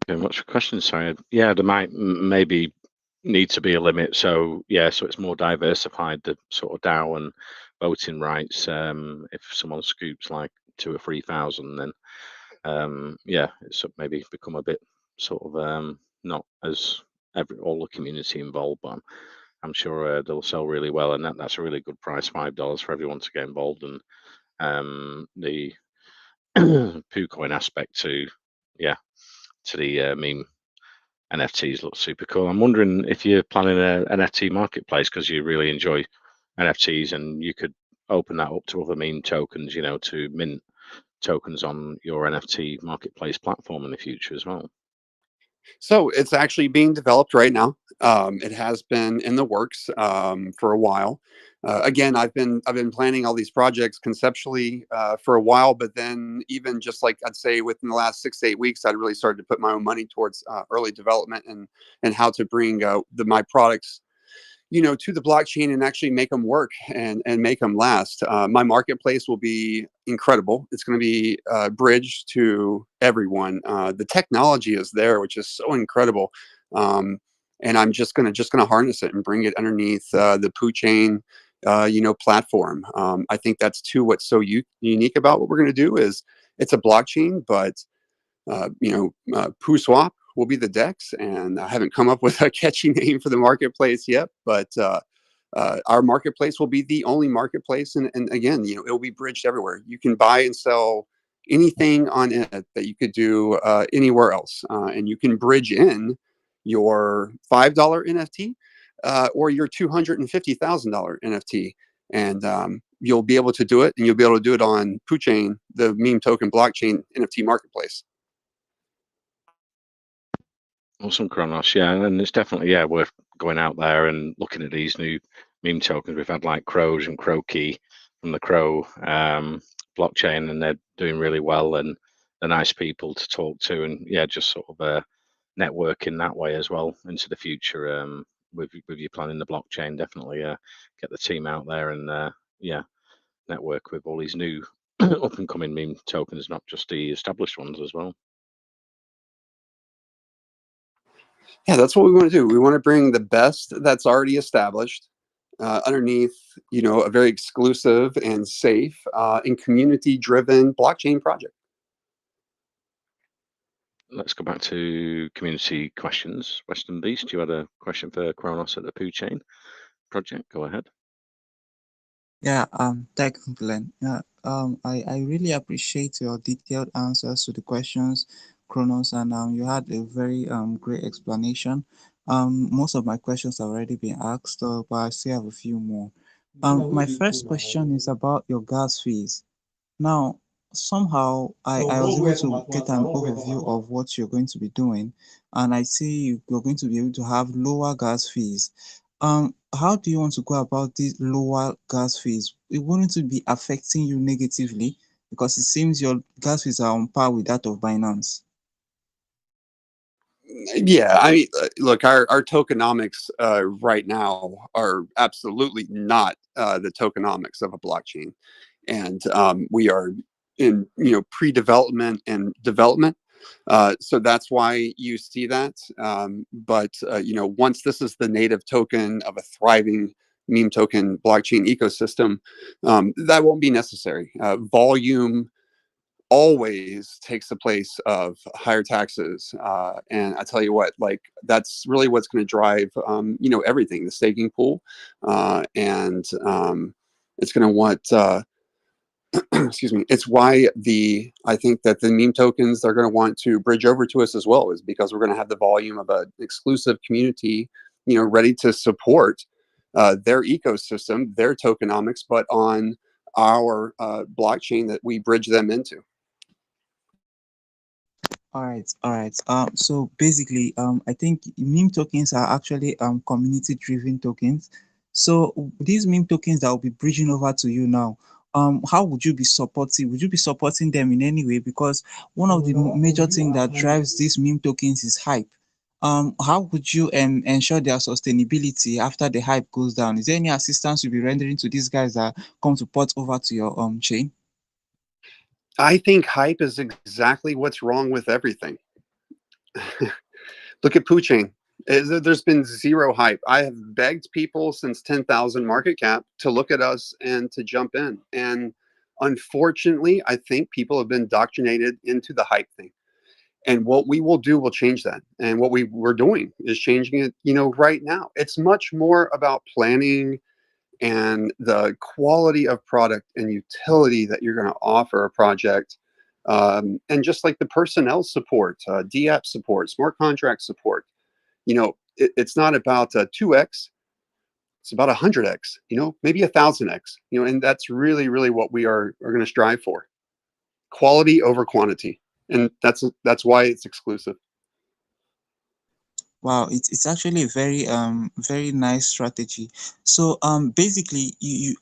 Very much for questions. Sorry. Yeah, there might maybe need to be a limit. So yeah, so it's more diversified, the sort of DAO and voting rights. If someone scoops like 2 or 3,000, then yeah, it's maybe become a bit sort of not as all the community involved, but I'm sure they'll sell really well, and that's a really good price, $5 for everyone to get involved. And the PooCoin aspect to the meme NFTs look super cool. I'm wondering if you're planning an NFT marketplace because you really enjoy NFTs, and you could open that up to other meme tokens, to mint tokens on your NFT marketplace platform in the future as well. So it's actually being developed right now. It has been in the works for a while. Again, I've been planning all these projects conceptually for a while, but then even just like I'd say within the last 6 to 8 weeks, I'd really started to put my own money towards early development and how to bring my products to the blockchain and actually make them work and make them last. My marketplace will be incredible. It's going to be bridged to everyone. The technology is there, which is so incredible. And I'm just going to harness it and bring it underneath the PooChain, platform. I think that's too what's so unique about what we're going to do is it's a blockchain, but PooSwap will be the DEX, and I haven't come up with a catchy name for the marketplace yet, but our marketplace will be the only marketplace, and again, it'll be bridged everywhere. You can buy and sell anything on it that you could do anywhere else, and you can bridge in your $5 NFT or your $250,000 NFT, and you'll be able to do it, and you'll be able to do it on PooChain, the meme token blockchain NFT marketplace. Awesome, Kronos. Yeah, and it's definitely worth going out there and looking at these new meme tokens. We've had like Crows and Crokey from the Crow blockchain, and they're doing really well, and they're nice people to talk to, and just sort of network in that way as well into the future. With you planning the blockchain, definitely get the team out there and network with all these new up and coming meme tokens, not just the established ones as well. Yeah, that's what we want to do. We want to bring the best that's already established underneath, a very exclusive and safe and community-driven blockchain project. Let's go back to community questions. Western Beast, you had a question for Kronos at the PooChain project. Go ahead. Yeah, thank you, Glenn. Yeah, I really appreciate your detailed answers to the questions, Kronos, and you had a very great explanation. Most of my questions have already been asked, but I still have a few more. My first question is about your gas fees. Now, somehow I was able to get an overview of what you're going to be doing, and I see you're going to be able to have lower gas fees. How do you want to go about these lower gas fees? It wouldn't it be affecting you negatively because it seems your gas fees are on par with that of Binance. Yeah, look, our tokenomics right now are absolutely not the tokenomics of a blockchain, and we are in pre-development and development. So that's why you see that. But once this is the native token of a thriving meme token blockchain ecosystem, that won't be necessary. Volume always takes the place of higher taxes. And I tell you what, like that's really what's going to drive, everything, the staking pool. And it's going to want, excuse me, it's why I think that the meme tokens are going to want to bridge over to us as well, is because we're going to have the volume of an exclusive community, ready to support their ecosystem, their tokenomics, but on our blockchain that we bridge them into. All right. So basically, I think meme tokens are actually community-driven tokens. So these meme tokens that will be bridging over to you now, how would you be supporting? Would you be supporting them in any way? Because one of the major things that drives these meme tokens is hype. How would you ensure their sustainability after the hype goes down? Is there any assistance you'll be rendering to these guys that come to port over to your chain? I think hype is exactly what's wrong with everything. Look at PooChain. There's been zero hype. I have begged people since 10,000 market cap to look at us and to jump in. And unfortunately, I think people have been indoctrinated into the hype thing. And what we will do will change that. And what we're doing is changing it, right now. It's much more about planning and the quality of product and utility that you're going to offer a project. And just like the personnel support, DApp support, smart contract support, it's not about 2x, it's about 100x, maybe 1,000x, and that's really, really what we are going to strive for. Quality over quantity. And that's why it's exclusive. Wow, it's actually a very nice strategy. So basically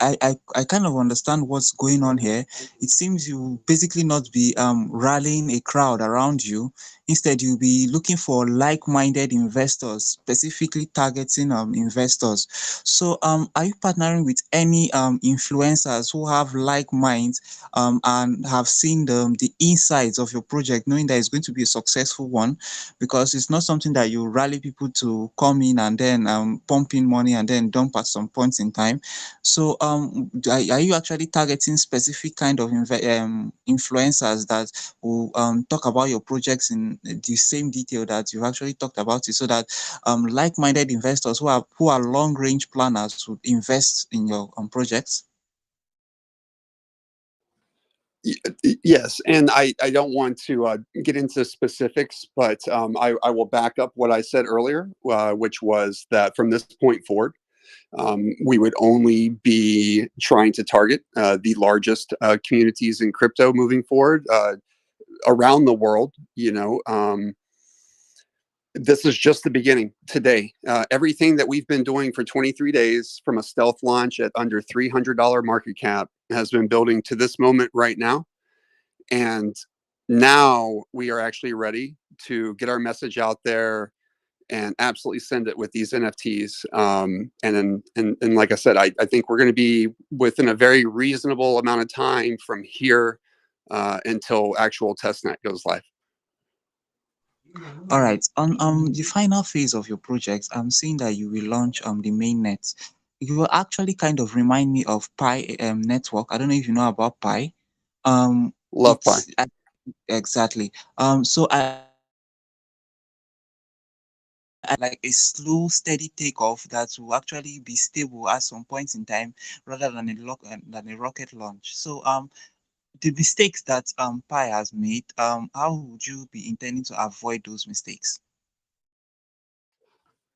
I kind of understand what's going on here. It seems you basically not be rallying a crowd around you. Instead, you'll be looking for like-minded investors, specifically targeting investors. So are you partnering with any influencers who have like minds and have seen the insides of your project, knowing that it's going to be a successful one? Because it's not something that you rally people to come in and then pump in money and then dump at some points in time. So are you actually targeting specific kind of influencers that will talk about your projects in the same detail that you've actually talked about it, so that like-minded investors who are long-range planners would invest in your projects? Yes, and I don't want to get into specifics, but I will back up what I said earlier, which was that from this point forward, we would only be trying to target the largest communities in crypto moving forward around the world. This is just the beginning today. Everything that we've been doing for 23 days from a stealth launch at under $300 market cap has been building to this moment right now. And now we are actually ready to get our message out there and absolutely send it with these NFTs. And like I said, I think we're going to be within a very reasonable amount of time from here until actual testnet goes live. All right. On the final phase of your project, I'm seeing that you will launch the mainnet. You will actually kind of remind me of Pi network. I don't know if you know about Pi. Love Pi. Exactly. So I like a slow, steady takeoff that will actually be stable at some point in time, rather than a rocket launch. So the mistakes that Pi has made, how would you be intending to avoid those mistakes?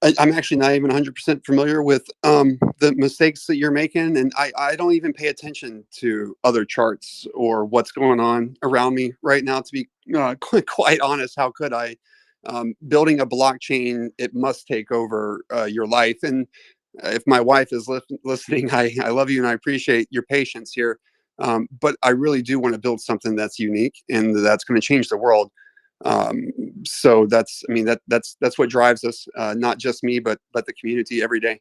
I'm actually not even 100% familiar with the mistakes that you're making, and I don't even pay attention to other charts or what's going on around me right now. To be quite honest, how could I? Building a blockchain, it must take over your life. And if my wife is listening, I love you and I appreciate your patience here. But I really do want to build something that's unique and that's going to change the world. So that's, I mean, that's what drives us, not just me, but the community every day.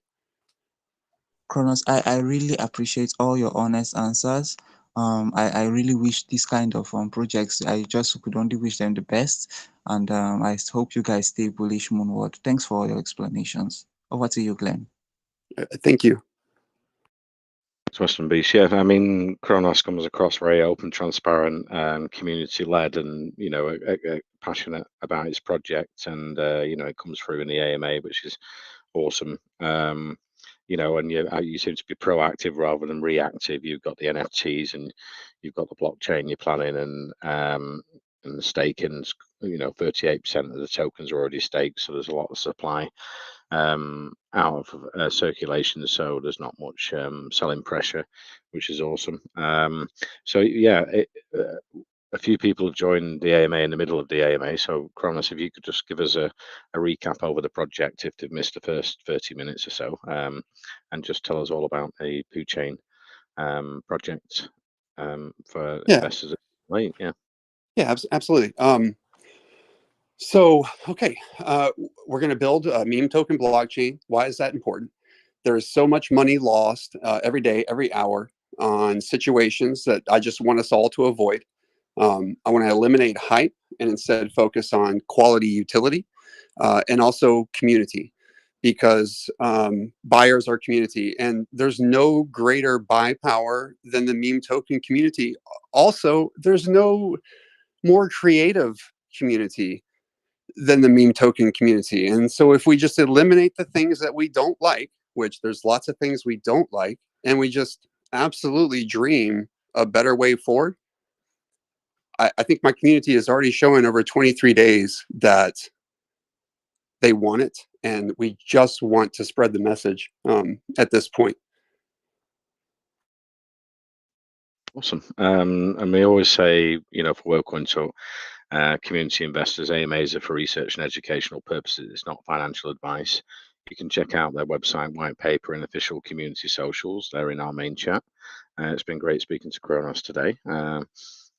Kronos, I really appreciate all your honest answers. I really wish this kind of projects, I just could only wish them the best. And I hope you guys stay bullish, Moonward. Thanks for all your explanations. Over to you, Glenn. Thank you. Western Beast, yeah. I mean, Kronos comes across very open, transparent, and community-led, and passionate about his project, and it comes through in the AMA, which is awesome. And you seem to be proactive rather than reactive. You've got the NFTs, and you've got the blockchain you're planning, and the staking. 38% of the tokens are already staked, so there's a lot of supply out of circulation, so there's not much selling pressure, which is awesome. So yeah, a few people have joined the AMA in the middle of the AMA. So Kronos, if you could just give us a recap over the project if they've missed the first 30 minutes or so, and just tell us all about the PooChain project for investors. Right? Yeah. Yeah, absolutely. So, okay, we're going to build a meme token blockchain. Why is that important? There is so much money lost every day, every hour on situations that I just want us all to avoid. I want to eliminate hype and instead focus on quality utility and also community, because buyers are community, and there's no greater buy power than the meme token community. Also, there's no more creative community than the meme token community. And so if we just eliminate the things that we don't like, which there's lots of things we don't like, and we just absolutely dream a better way forward, I think my community is already showing over 23 days that they want it, and we just want to spread the message at this point. Awesome. And we always say, for WorldCoin Talk, community investors, AMAs are for research and educational purposes. It's not financial advice. You can check out their website, white paper, and official community socials. They're in our main chat. It's been great speaking to Kronos today.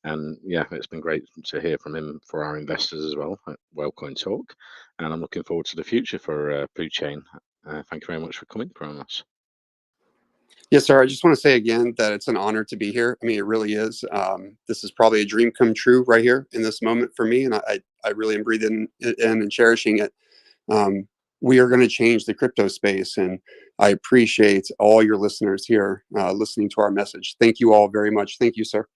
And yeah, it's been great to hear from him for our investors as well at WorldCoin Talk. And I'm looking forward to the future for PooChain. Thank you very much for coming, Kronos. Yes, sir. I just want to say again that it's an honor to be here. I mean, it really is. This is probably a dream come true right here in this moment for me, and I really am breathing it in and cherishing it. We are going to change the crypto space, and I appreciate all your listeners here listening to our message. Thank you all very much. Thank you, sir.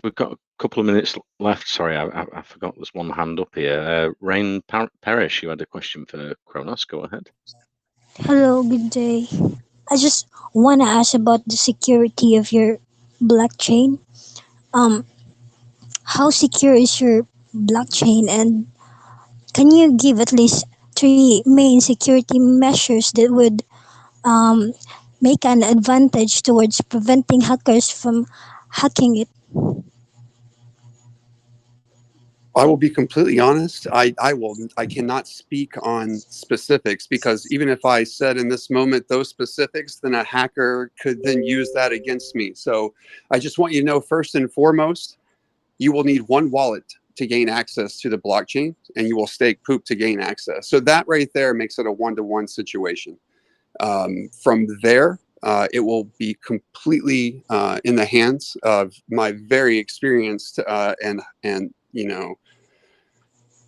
We've got a couple of minutes left. Sorry, I forgot there's one hand up here. Rain Parrish, you had a question for Kronos. Go ahead. Hello, good day. I just want to ask about the security of your blockchain. Um, how secure is your blockchain, and can you give at least three main security measures that would um, make an advantage towards preventing hackers from hacking it? I will be completely honest. I cannot speak on specifics, because even if I said in this moment those specifics, then a hacker could then use that against me. So I just want you to know, first and foremost, you will need one wallet to gain access to the blockchain, and you will stake Poop to gain access. So that right there makes it a one-to-one situation. From there, it will be completely in the hands of my very experienced and you know,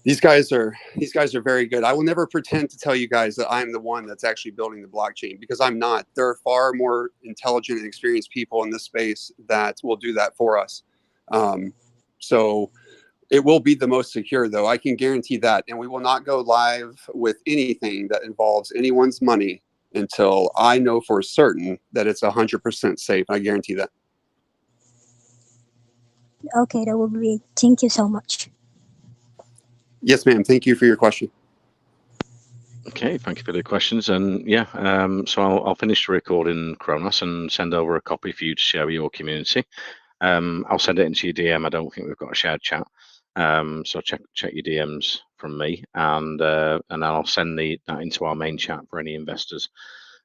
these guys are very good. I will never pretend to tell you guys that I'm the one that's actually building the blockchain, because I'm not. There are far more intelligent and experienced people in this space that will do that for us. So it will be the most secure, though. I can guarantee that. And we will not go live with anything that involves anyone's money until I know for certain that it's 100% safe. I guarantee that. Okay, that will be. Thank you so much. Yes, ma'am. Thank you for your question. Okay, thank you for the questions. And yeah, so I'll finish the recording, Kronos, and send over a copy for you to share with your community. I'll send it into your DM. I don't think we've got a shared chat. So check your DMs from me, and I'll send that into our main chat for any investors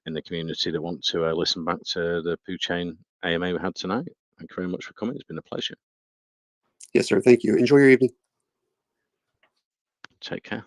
in the community that want to listen back to the PooChain AMA we had tonight. Thank you very much for coming. It's been a pleasure. Yes, sir. Thank you. Enjoy your evening. Take care.